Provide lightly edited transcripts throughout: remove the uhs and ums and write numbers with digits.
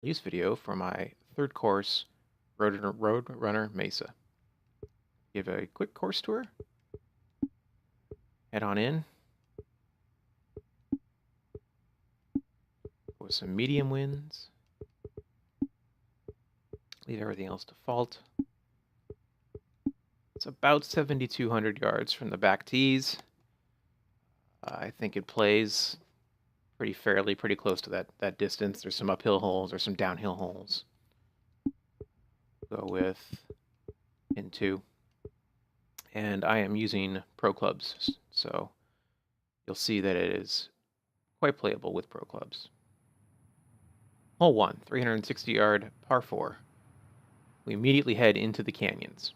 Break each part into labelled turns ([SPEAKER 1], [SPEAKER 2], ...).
[SPEAKER 1] release video for my third course, Roadrunner Mesa. Give a quick course tour. Head on in. With some medium winds. Leave everything else default. It's about 7,200 yards from the back tees. I think it plays pretty fairly, pretty close to that distance. There's some uphill holes, there's some downhill holes. Go with pin 2. And I am using pro clubs, so you'll see that it is quite playable with pro clubs. Hole 1, 360-yard par 4. We immediately head into the canyons.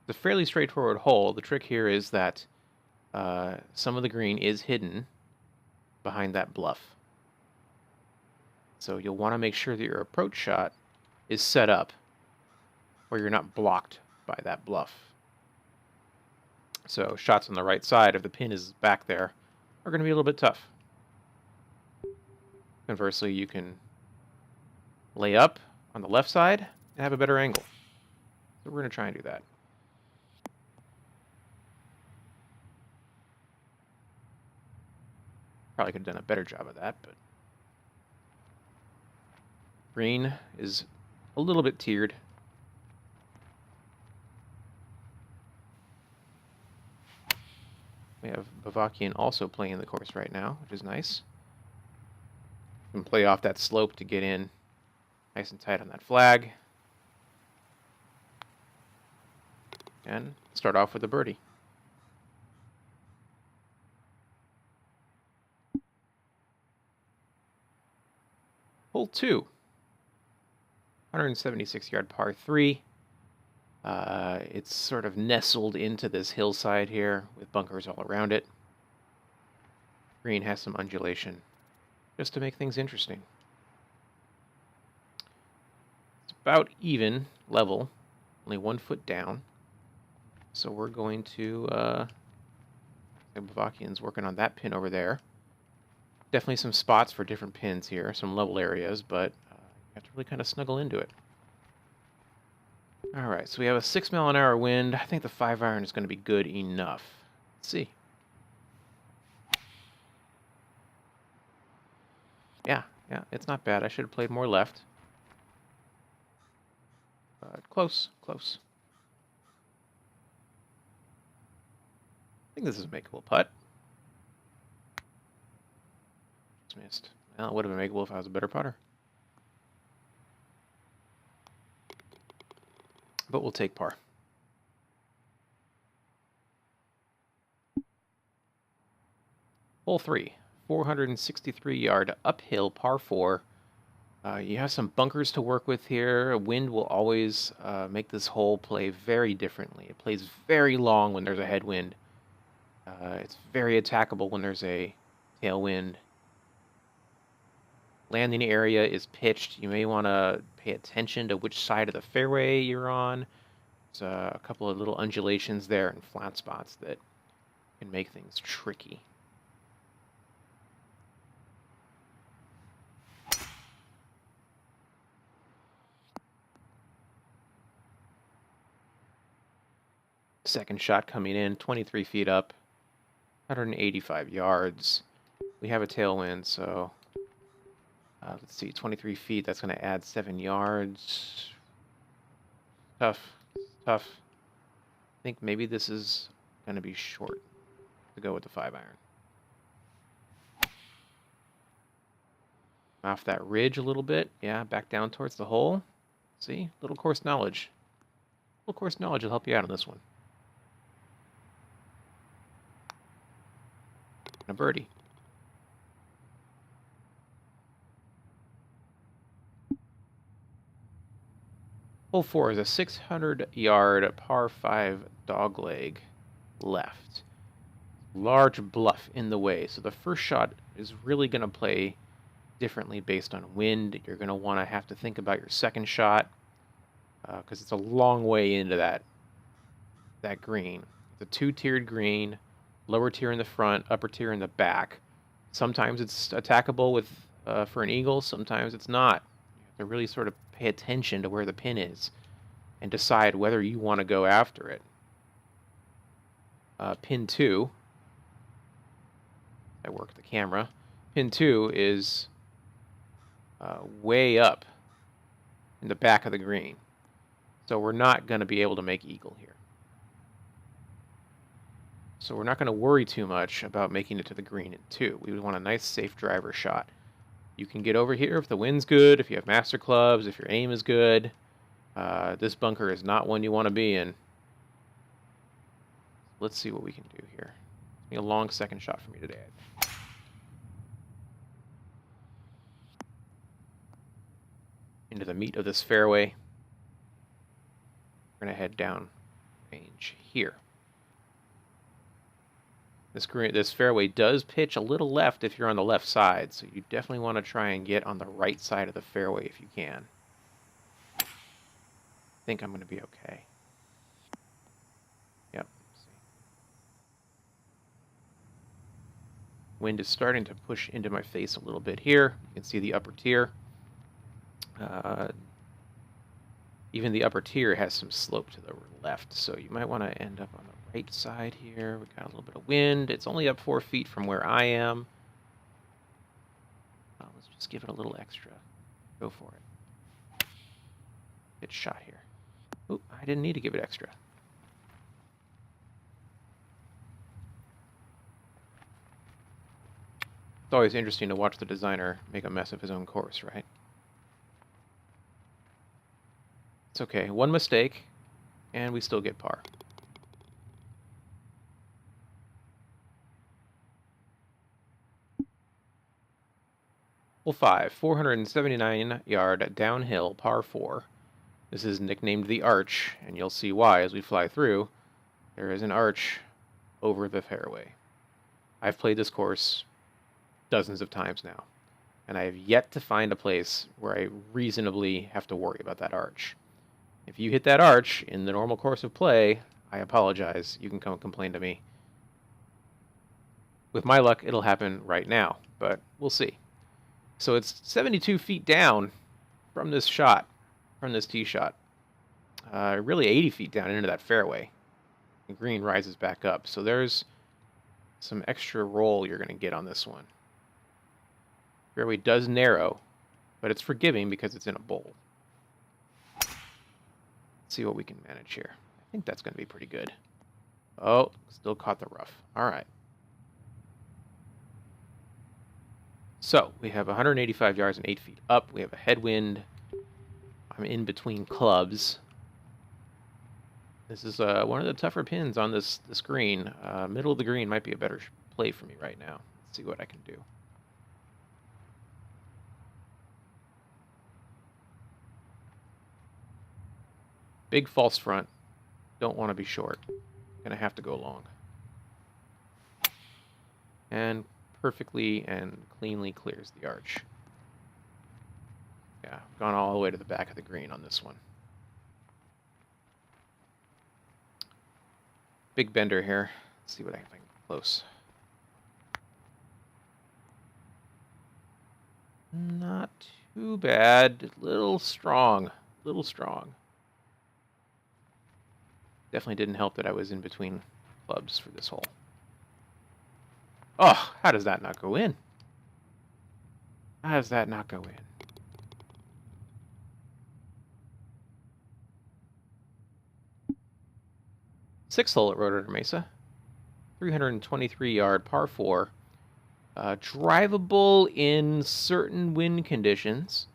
[SPEAKER 1] It's a fairly straightforward hole. The trick here is that some of the green is hidden behind that bluff. So you'll want to make sure that your approach shot is set up where you're not blocked by that bluff. So shots on the right side, if the pin is back there, are going to be a little bit tough. Conversely, you can lay up on the left side and have a better angle. So we're going to try and do that. Probably could have done a better job of that, but green is a little bit tiered. We have Bavakian also playing the course right now, which is nice. You can play off that slope to get in nice and tight on that flag. And start off with a birdie. Hole 2, 176-yard par 3. It's sort of nestled into this hillside here with bunkers all around it. Green has some undulation just to make things interesting. It's about even level, only 1 foot down. So we're going to, Bavakian's working on that pin over there. Definitely some spots for different pins here, some level areas, but you have to really kind of snuggle into it. All right, so we have a 6-mile-an-hour wind. I think the 5-iron is going to be good enough. Let's see. Yeah, it's not bad. I should have played more left. But close. I think this is a makeable putt. Just missed. Well, it would have been makeable if I was a better putter. But we'll take par. Hole 3, 463-yard uphill par 4. You have some bunkers to work with here. Wind will always make this hole play very differently. It plays very long when there's a headwind. It's very attackable when there's a tailwind. Landing area is pitched. You may want to pay attention to which side of the fairway you're on. There's a couple of little undulations there and flat spots that can make things tricky. Second shot coming in, 23 feet up, 185 yards. We have a tailwind, so let's see, 23 feet, that's going to add 7 yards. Tough. I think maybe this is going to be short to go with the 5-iron. Off that ridge a little bit. Yeah, back down towards the hole. See, little course knowledge. Little course knowledge will help you out on this one. And a birdie. Hole 4 is a 600-yard par 5 dogleg left. Large bluff in the way, so the first shot is really going to play differently based on wind. You're going to want to have to think about your second shot because it's a long way into that green. It's a 2-tiered green, lower tier in the front, upper tier in the back. Sometimes it's attackable with for an eagle, sometimes it's not. You have to really sort of pay attention to where the pin is and decide whether you want to go after it. Pin 2, I work the camera. Pin 2 is way up in the back of the green. So we're not going to be able to make eagle here. So we're not going to worry too much about making it to the green in 2. We would want a nice safe driver shot. You can get over here if the wind's good, if you have master clubs, if your aim is good. This bunker is not one you want to be in. Let's see what we can do here. It's been a long second shot for me today. Into the meat of this fairway. We're going to head down range here. This fairway does pitch a little left if you're on the left side, so you definitely want to try and get on the right side of the fairway if you can. I think I'm going to be okay. Yep. Wind is starting to push into my face a little bit here. You can see the upper tier. Even the upper tier has some slope to the left, so you might want to end up on the right side here. We got a little bit of wind. It's only up 4 feet from where I am. Let's just give it a little extra. Go for it. Good shot here. Oop, I didn't need to give it extra. It's always interesting to watch the designer make a mess of his own course, right? It's okay. One mistake, and we still get par. Hole 5, 479-yard downhill, par 4. This is nicknamed the Arch, and you'll see why as we fly through. There is an arch over the fairway. I've played this course dozens of times now, and I have yet to find a place where I reasonably have to worry about that arch. If you hit that arch in the normal course of play, I apologize. You can come complain to me. With my luck, it'll happen right now, but we'll see. So it's 72 feet down from this shot, from this tee shot. Really 80 feet down into that fairway. The green rises back up. So there's some extra roll you're going to get on this one. Fairway does narrow, but it's forgiving because it's in a bowl. Let's see what we can manage here. I think that's going to be pretty good. Oh, still caught the rough. All right. So we have 185 yards and 8 feet up. We have a headwind. I'm in between clubs. This is one of the tougher pins on this green. Middle of the green might be a better play for me right now. Let's see what I can do. Big false front. Don't want to be short. Gonna have to go long. And perfectly and cleanly clears the arch. Yeah, gone all the way to the back of the green on this one. Big bender here. Let's see what I can get close. Not too bad. A little strong. A little strong. Definitely didn't help that I was in between clubs for this hole. Oh, how does that not go in? How does that not go in? Sixth hole at Roadrunner Mesa. 323-yard par 4. Drivable in certain wind conditions.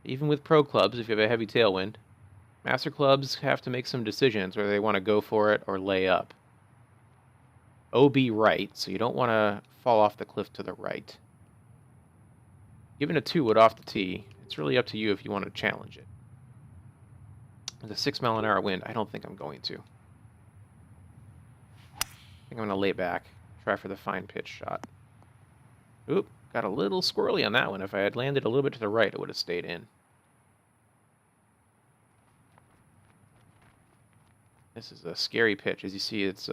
[SPEAKER 1] Even with pro clubs, if you have a heavy tailwind. Master clubs have to make some decisions whether they want to go for it or lay up. OB right, so you don't want to fall off the cliff to the right. Given a 2-wood off the tee, it's really up to you if you want to challenge it. With a 6-mile-an-hour wind, I don't think I'm going to. I think I'm going to lay back, try for the fine pitch shot. Oop, got a little squirrely on that one. If I had landed a little bit to the right, it would have stayed in. This is a scary pitch. As you see, it's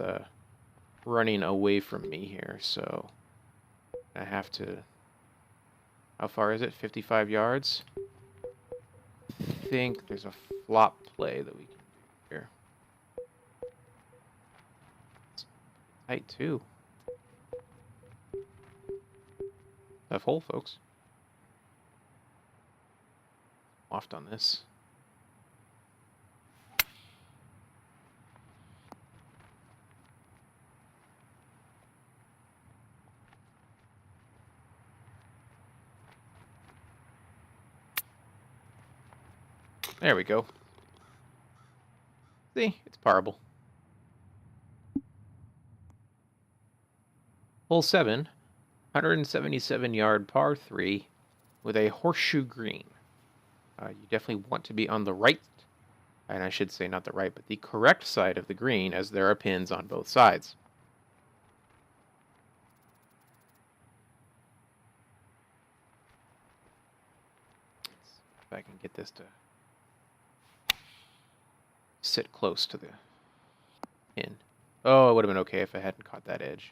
[SPEAKER 1] running away from me here, so I have to... How far is it? 55 yards? I think there's a flop play that we can do here. It's tight, too. Tough hole, folks. Waft on this. There we go. See, it's parable. Hole 7, 177-yard par 3 with a horseshoe green. You definitely want to be on the right, and I should say not the right, but the correct side of the green, as there are pins on both sides. Let's see if I can get this to sit close to the pin. Oh, it would have been okay if I hadn't caught that edge.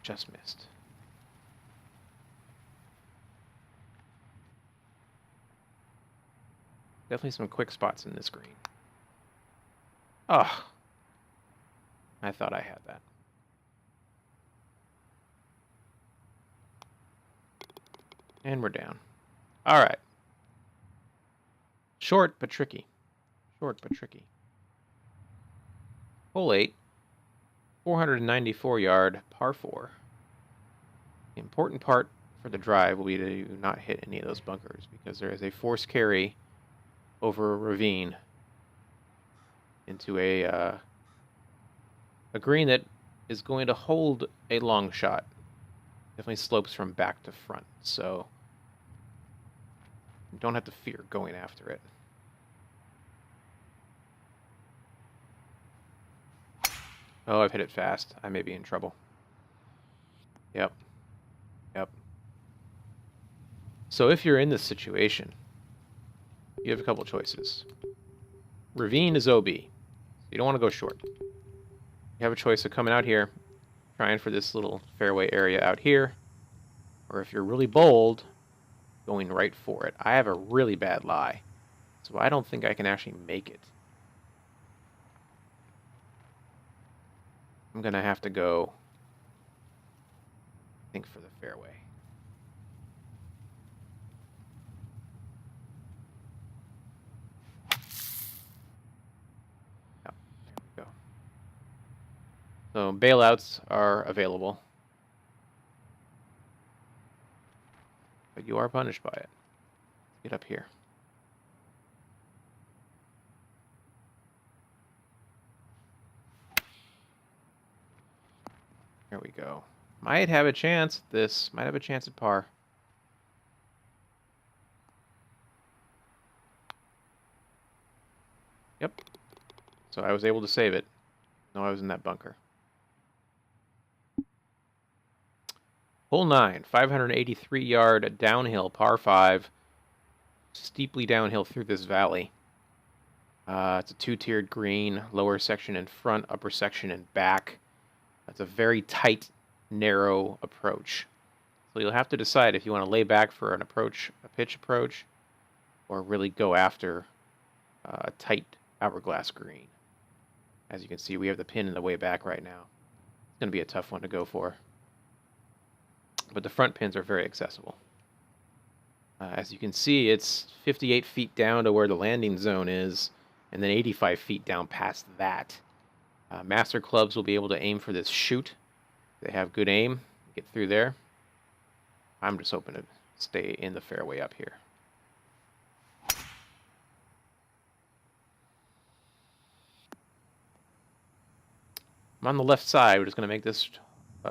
[SPEAKER 1] Just missed. Definitely some quick spots in this green. Oh, I thought I had that. And we're down. All right. Short but tricky. Short but tricky. Hole 8, 494-yard par 4. The important part for the drive will be to not hit any of those bunkers because there is a force carry over a ravine into a green that is going to hold a long shot. Definitely slopes from back to front, so you don't have to fear going after it. Oh, I've hit it fast. I may be in trouble. Yep. Yep. So if you're in this situation, you have a couple choices. Ravine is OB. You don't want to go short. You have a choice of coming out here, trying for this little fairway area out here, or if you're really bold, going right for it. I have a really bad lie, so I don't think I can actually make it. I'm going to have to go, I think, for the fairway. Yep, there we go. So bailouts are available, but you are punished by it. Get up here. There we go. Might have a chance at this. Might have a chance at par. Yep. So I was able to save it. No, I was in that bunker. Hole 9, 583-yard downhill, par 5. Steeply downhill through this valley. It's a two-tiered green, lower section in front, upper section in back. That's a very tight, narrow approach. So you'll have to decide if you want to lay back for an approach, a pitch approach, or really go after a tight hourglass green. As you can see, we have the pin in the way back right now. It's going to be a tough one to go for. But the front pins are very accessible. As you can see, it's 58 feet down to where the landing zone is, and then 85 feet down past that. Master clubs will be able to aim for this chute. They have good aim, get through there. I'm just hoping to stay in the fairway up here. I'm on the left side. We're just going to make this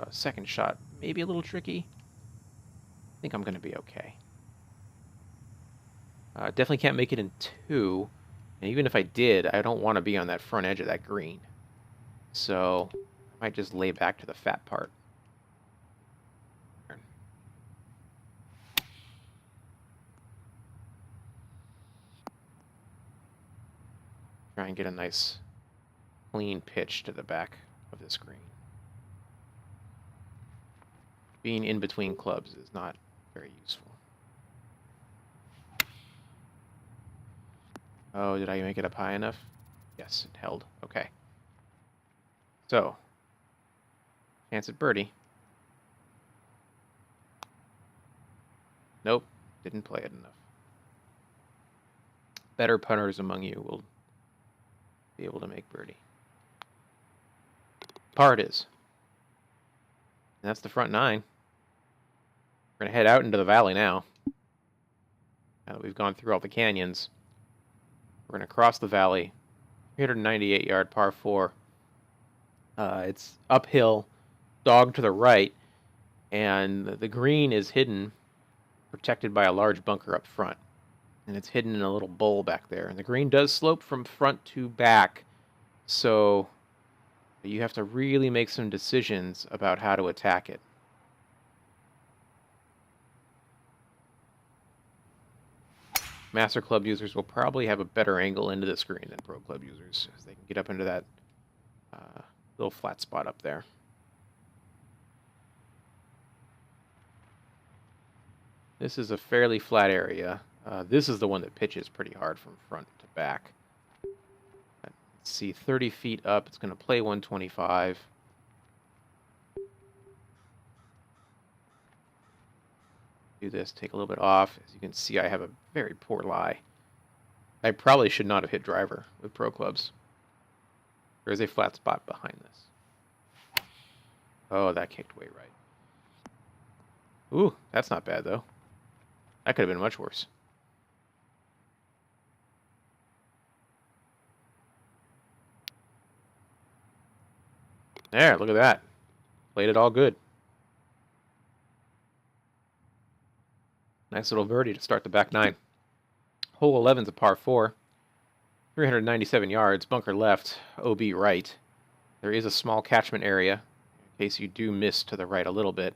[SPEAKER 1] second shot maybe a little tricky. I think I'm going to be okay. Definitely can't make it in 2. And even if I did, I don't want to be on that front edge of that green. So I might just lay back to the fat part. Try and get a nice clean pitch to the back of this green. Being in between clubs is not very useful. Oh, did I make it up high enough? Yes, it held. Okay. So, chance at birdie. Nope, didn't play it enough. Better putters among you will be able to make birdie. Par it is. And that's the front nine. We're going to head out into the valley now. Now that we've gone through all the canyons, we're going to cross the valley. 398-yard par 4. It's uphill, dog to the right, and the green is hidden, protected by a large bunker up front. And it's hidden in a little bowl back there. And the green does slope from front to back, so you have to really make some decisions about how to attack it. Master Club users will probably have a better angle into the screen than Pro Club users, as they can get up into that little flat spot up there. This is a fairly flat area. This is the one that pitches pretty hard from front to back. Let's see, 30 feet up, it's going to play 125. Do this, take a little bit off. As you can see, I have a very poor lie. I probably should not have hit driver with Pro Clubs. There is a flat spot behind this. Oh, that kicked way right. Ooh, that's not bad, though. That could have been much worse. There, look at that. Played it all good. Nice little birdie to start the back nine. Hole 11's a par 4. 397 yards, bunker left, OB right. There is a small catchment area, in case you do miss to the right a little bit.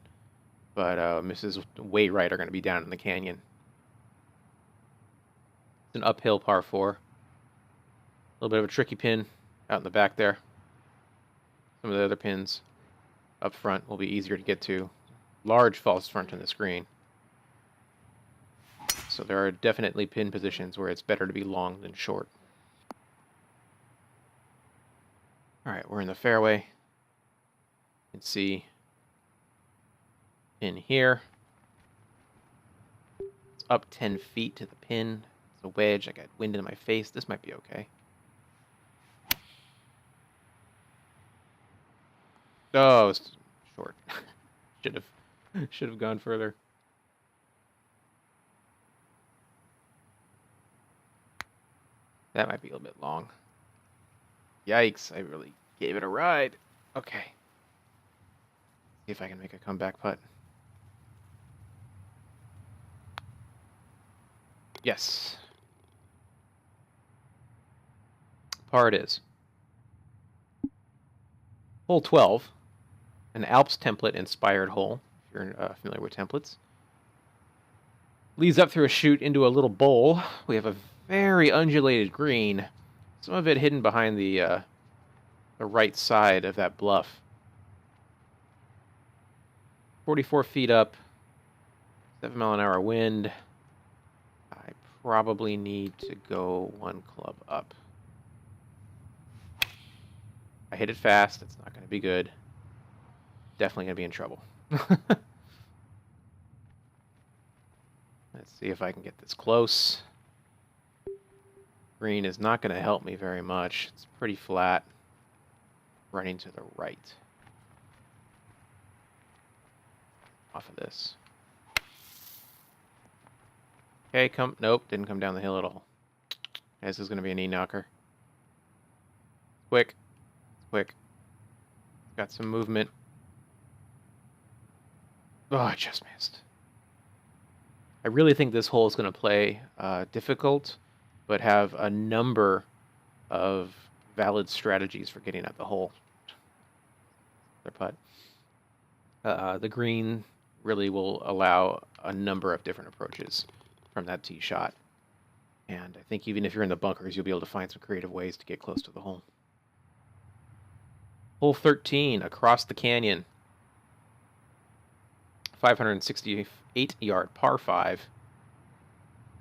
[SPEAKER 1] But misses way right are going to be down in the canyon. It's an uphill par 4. A little bit of a tricky pin out in the back there. Some of the other pins up front will be easier to get to. Large false front in the screen. So there are definitely pin positions where it's better to be long than short. Alright, we're in the fairway. You can see pin here. It's up 10 feet to the pin. It's a wedge. I got wind in my face. This might be okay. Oh, it's short. should have gone further. That might be a little bit long. Yikes, I really gave it a ride. Okay. See if I can make a comeback putt. Yes. Par it is. Hole 12. An Alps template inspired hole, if you're familiar with templates. Leads up through a chute into a little bowl. We have a very undulated green. Some of it hidden behind the right side of that bluff. 44 feet up, 7-mile-an-hour wind. I probably need to go one club up. I hit it fast. It's not going to be good. Definitely going to be in trouble. Let's see if I can get this close. Green is not going to help me very much. It's pretty flat. Running to the right. Off of this. Okay, nope, didn't come down the hill at all. This is going to be a knee knocker. Quick. Quick. Got some movement. Oh, I just missed. I really think this hole is going to play difficult, but have a number of valid strategies for getting at the hole. Their putt. The green really will allow a number of different approaches from that tee shot. And I think even if you're in the bunkers, you'll be able to find some creative ways to get close to the hole. Hole 13, across the canyon. 568-yard par 5.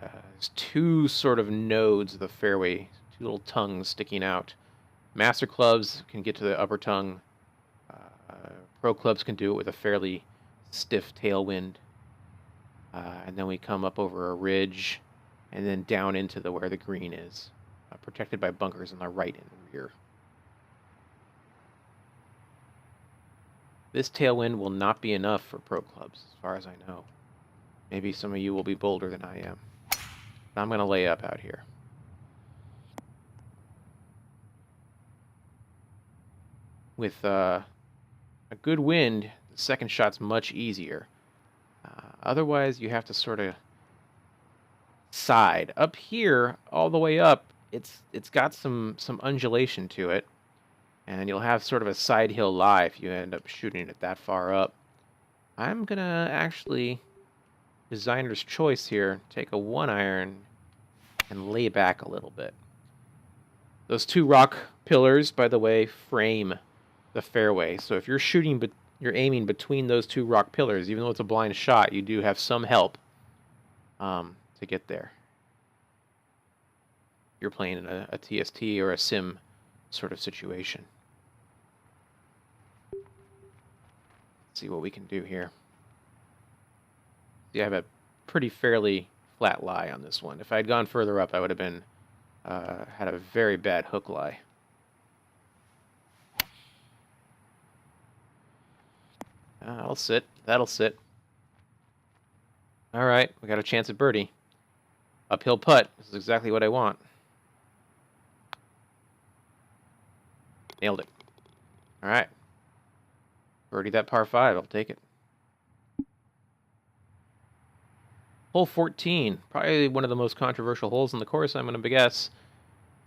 [SPEAKER 1] There's two sort of nodes of the fairway, two little tongues sticking out. Master clubs can get to the upper tongue. Pro clubs can do it with a fairly stiff tailwind. And then we come up over a ridge and then down into where the green is, protected by bunkers on the right and the rear. This tailwind will not be enough for pro clubs, as far as I know. Maybe some of you will be bolder than I am. But I'm going to lay up out here. With a good wind, the second shot's much easier. Otherwise, you have to sort of side. Up here, all the way up, it's got some undulation to it. And you'll have sort of a side hill lie if you end up shooting it that far up. I'm going to actually, designer's choice here, take a 1-iron and lay back a little bit. Those two rock pillars, by the way, frame the fairway. So if you're shooting, but you're aiming between those two rock pillars, even though it's a blind shot, you do have some help to get there. You're playing in a TST or a sim sort of situation. Let's see what we can do here. See, I have a pretty fairly flat lie on this one. If I had gone further up, I would have been had a very bad hook lie. That'll sit. That'll sit. All right, we got a chance at birdie. Uphill putt. This is exactly what I want. Nailed it. All right. Birdie that par 5. I'll take it. Hole 14. Probably one of the most controversial holes in the course, I'm going to guess.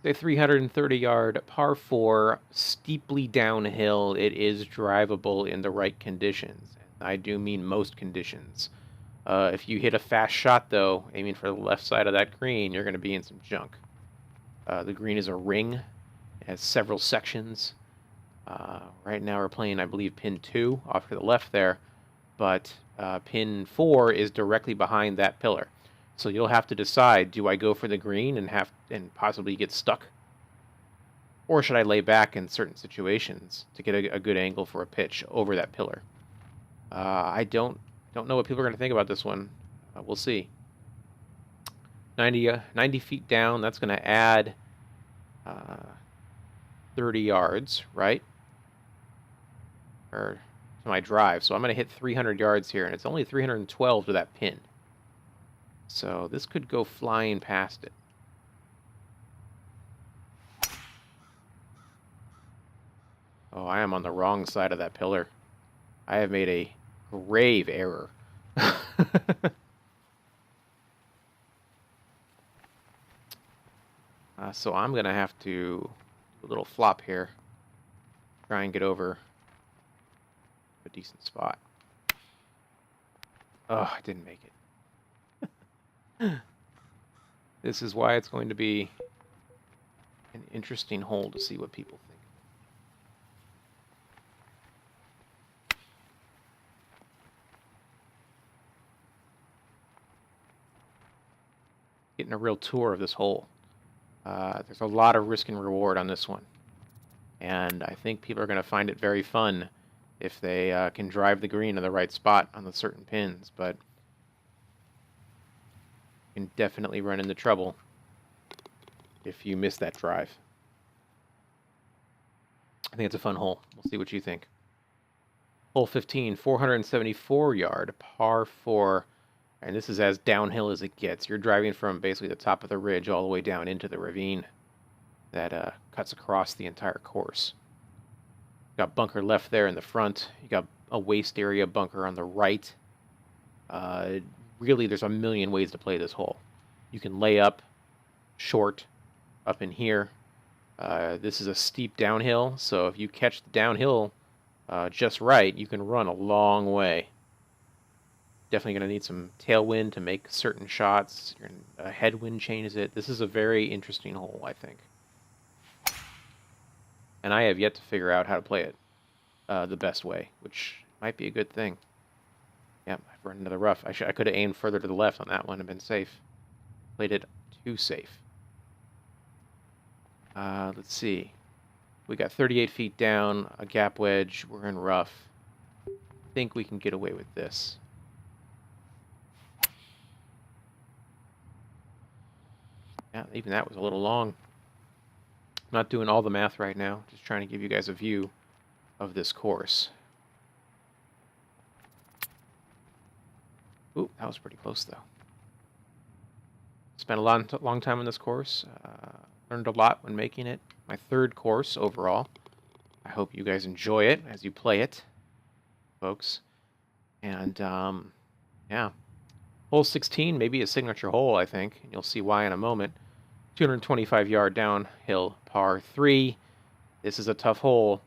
[SPEAKER 1] It's a 330-yard par 4, steeply downhill. It is drivable in the right conditions. I do mean most conditions. If you hit a fast shot, though, aiming for the left side of that green, you're going to be in some junk. The green is a ring. It has several sections. Right now we're playing, I believe, pin 2 off to the left there. But pin 4 is directly behind that pillar. So you'll have to decide, do I go for the green and possibly get stuck? Or should I lay back in certain situations to get a good angle for a pitch over that pillar? I don't know what people are going to think about this one. We'll see. 90 feet down, that's going to add 30 yards, right? Or to my drive. So I'm going to hit 300 yards here, and it's only 312 to that pin. So this could go flying past it. Oh, I am on the wrong side of that pillar. I have made a grave error. So I'm going to have to do a little flop here. Try and get over a decent spot. Oh, I didn't make it. This is why it's going to be an interesting hole to see what people think. Getting a real tour of this hole. There's a lot of risk and reward on this one. And I think people are going to find it very fun if they can drive the green to the right spot on the certain pins. But you can definitely run into trouble if you miss that drive. I think it's a fun hole. We'll see what you think. Hole 15, 474-yard, par 4. And this is as downhill as it gets. You're driving from basically the top of the ridge all the way down into the ravine that cuts across the entire course. You got bunker left there in the front. You got a waist area bunker on the right. Really, there's a million ways to play this hole. You can lay up, short, up in here. This is a steep downhill, so if you catch the downhill just right, you can run a long way. Definitely going to need some tailwind to make certain shots. A headwind changes it. This is a very interesting hole, I think. and I have yet to figure out how to play it the best way, which might be a good thing. Yep, I've run into the rough. I could have aimed further to the left on that one and been safe. Played it too safe. Let's see. We got 38 feet down, a gap wedge. We're in rough. I think we can get away with this. Yeah, even that was a little long. I'm not doing all the math right now. Just trying to give you guys a view of this course. Ooh, that was pretty close, though. Spent a long time on this course. Learned a lot when making it. My third course overall. I hope you guys enjoy it as you play it, folks. And, yeah. Hole 16 may be a signature hole, I think. And you'll see why in a moment. 225-yard downhill par 3. This is a tough hole.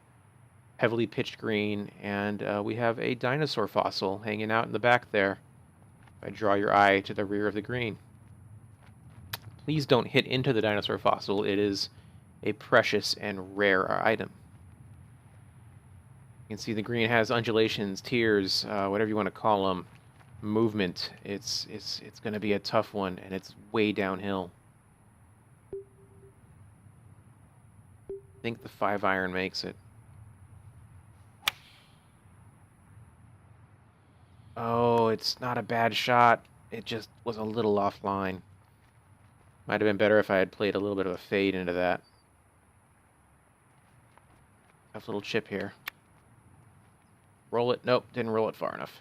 [SPEAKER 1] Heavily pitched green. And we have a dinosaur fossil hanging out in the back there. If I draw your eye to the rear of the green. Please don't hit into the dinosaur fossil. It is a precious and rare item. You can see the green has undulations, tears, whatever you want to call them, movement. It's going to be a tough one, and it's way downhill. I think the 5-iron makes it. Oh, it's not a bad shot. It just was a little offline. Might have been better if I had played a little bit of a fade into that. Tough little chip here. Roll it. Nope, didn't roll it far enough.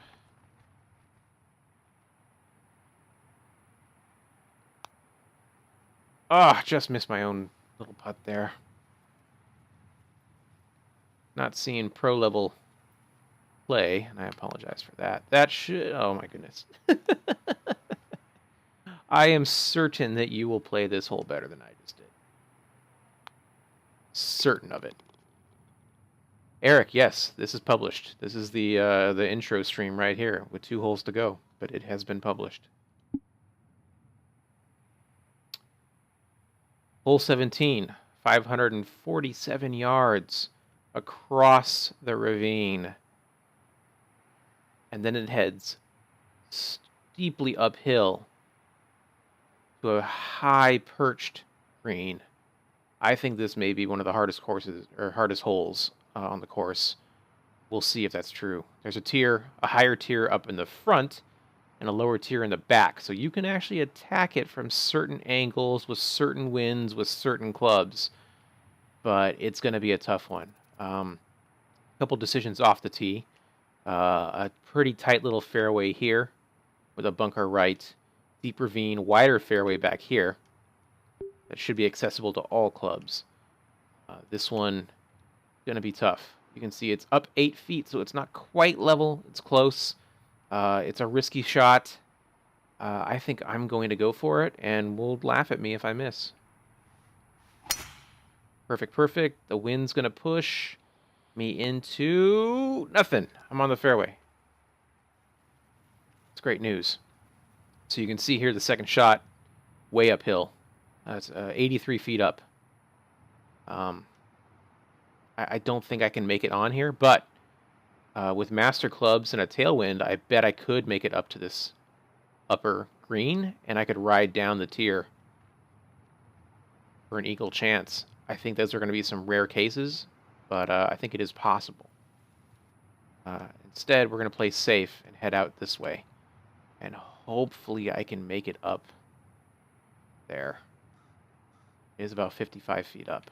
[SPEAKER 1] Ah, just missed my own little putt there. Not seeing pro level play, and I apologize for that. That should... Oh my goodness. I am certain that you will play this hole better than I just did. Certain of it. Eric, yes, this is published. This is the intro stream right here with 2 holes to go, but it has been published. Hole 17, 547 yards across the ravine. And then it heads steeply uphill to a high perched green. I think this may be one of the hardest courses or hardest holes on the course. We'll see if that's true. There's a higher tier up in the front and a lower tier in the back. So you can actually attack it from certain angles with certain winds with certain clubs. But it's going to be a tough one. A couple decisions off the tee. A pretty tight little fairway here with a bunker right. Deep ravine, wider fairway back here. That should be accessible to all clubs. This one going to be tough. You can see it's up 8 feet, so it's not quite level. It's close. It's a risky shot. I think I'm going to go for it, and we'll laugh at me if I miss. Perfect, perfect. The wind's going to push me into nothing. I'm on the fairway. It's great news. So you can see here the second shot, way uphill. It's 83 feet up. I don't think I can make it on here, but with master clubs and a tailwind, I bet I could make it up to this upper green, and I could ride down the tier for an eagle chance. I think those are going to be some rare cases, but I think it is possible. Instead, we're going to play safe and head out this way, and hopefully I can make it up there. It is about 55 feet up.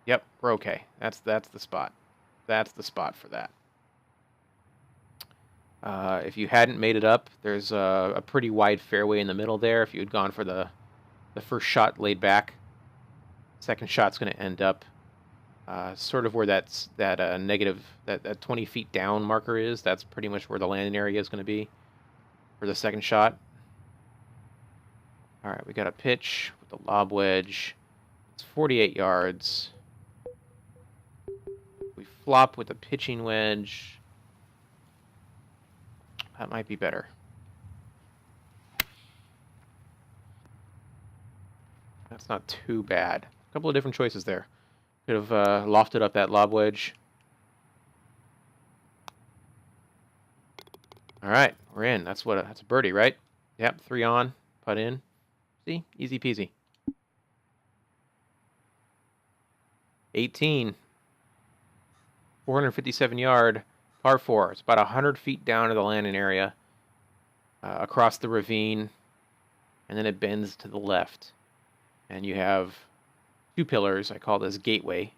[SPEAKER 1] Yep, we're okay. That's the spot. That's the spot for that. If you hadn't made it up, there's a pretty wide fairway in the middle there. If you had gone for the first shot laid back, second shot's going to end up sort of where that negative, that 20 feet down marker is. That's pretty much where the landing area is going to be for the second shot. All right, we got a pitch with the lob wedge. It's 48 yards. We flop with a pitching wedge. That might be better. That's not too bad. A couple of different choices there. Could have lofted up that lob wedge. All right, we're in. That's a birdie, right? Yep, 3 on, putt in. See, easy peasy. 18, 457 yard, par 4. It's about 100 feet down to the landing area, across the ravine, and then it bends to the left. And you have 2 pillars. I call this gateway.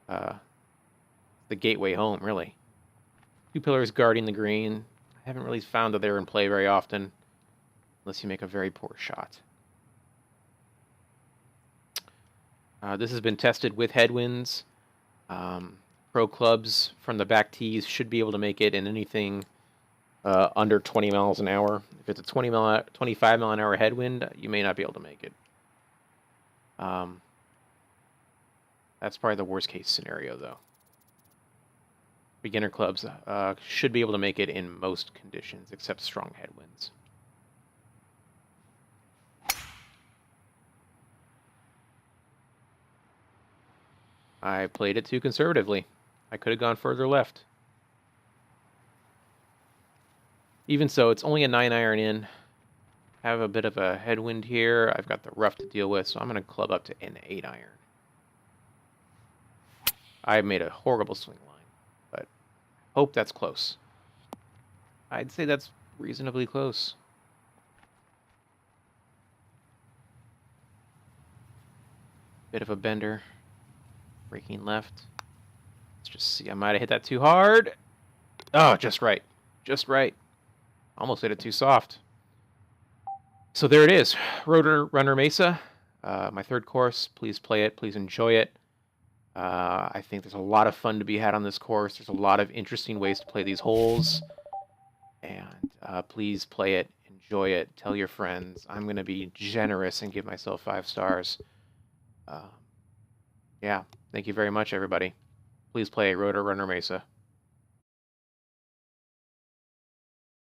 [SPEAKER 1] The gateway home, really. 2 pillars guarding the green. I haven't really found that they're in play very often, unless you make a very poor shot. This has been tested with headwinds. Pro clubs from the back tees should be able to make it in anything under 20 miles an hour. If it's a 25 mile an hour headwind, you may not be able to make it. That's probably the worst case scenario, though. Beginner clubs should be able to make it in most conditions, except strong headwinds. I played it too conservatively. I could have gone further left. Even so, it's only a 9-iron in. Have a bit of a headwind here. I've got the rough to deal with, so I'm going to club up to an 8-iron. I made a horrible swing line, but hope that's close. I'd say that's reasonably close. Bit of a bender. Breaking left. Let's just see. I might have hit that too hard. Oh, just right. Just right. Almost hit it too soft. So there it is. Roadrunner Mesa. My 3rd course. Please play it. Please enjoy it. I think there's a lot of fun to be had on this course. There's a lot of interesting ways to play these holes. And please play it. Enjoy it. Tell your friends. I'm going to be generous and give myself 5 stars. Yeah. Thank you very much, everybody. Please play Roadrunner Mesa.